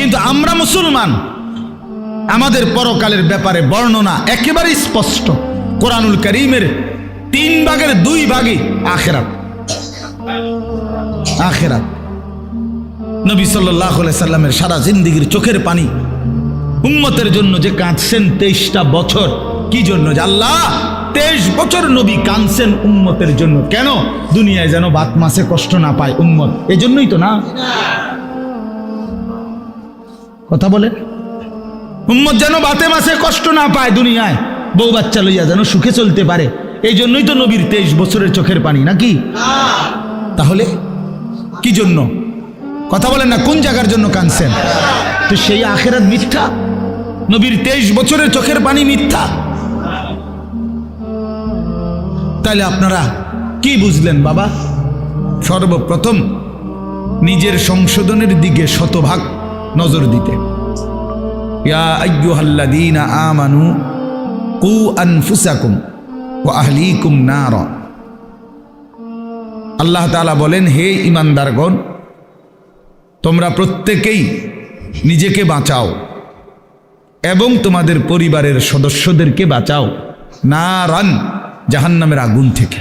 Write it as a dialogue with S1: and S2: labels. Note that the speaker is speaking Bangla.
S1: কিন্তু আমরা মুসলমান, আমাদের পরকালের ব্যাপারে বর্ণনা একেবারে স্পষ্ট। কোরআনুল কারীমের 3 ভাগের 2 ভাগই আখিরাত। আখিরাত। নবী সাল্লাল্লাহু আলাইহি সাল্লামের সারা জিন্দেগীর চোখের পানি উম্মতের জন্য যে কাঁদছেন 23টা বছর। কি জন্য? যে আল্লাহ 23 বছর নবী কাঁদছেন উম্মতের জন্য। কেন? দুনিয়ায় যেন বাত মাসে কষ্ট না পায় উম্মত, এজন্যই তো না? কথা বলে, উম্মত যেন বাতে মাসে কষ্ট না পায়, দুনিয়ায় বউ বাচ্চা লইয়া যেন সুখে চলতে পারে, এই জন্যই তো নবীর 23 বছরের চোখের পানি, নাকি? তাহলে কি জন্য? কথা বলেন না, কোন জায়গার জন্য কাঁদছেন? তো সেই আখিরাত মিথ্যা, নবীর 23 বছরের চোখের পানি মিথ্যা। তাহলে আপনারা কি বুঝলেন বাবা? সর্বপ্রথম নিজের সংশোধনের দিকে শতভাগ নজর দিতে। ইয়া আইয়ুহাল্লাযীনা আমানু কু আনফুসাকুম ওয়া আহলিকুম নারা। আল্লাহ তাআলা বলেন, হে ঈমানদারগণ, তোমরা প্রত্যেকেই নিজেকে বাঁচাও এবং তোমাদের পরিবারের সদস্যদেরকে বাঁচাও নারান, জাহান্নামের আগুন থেকে।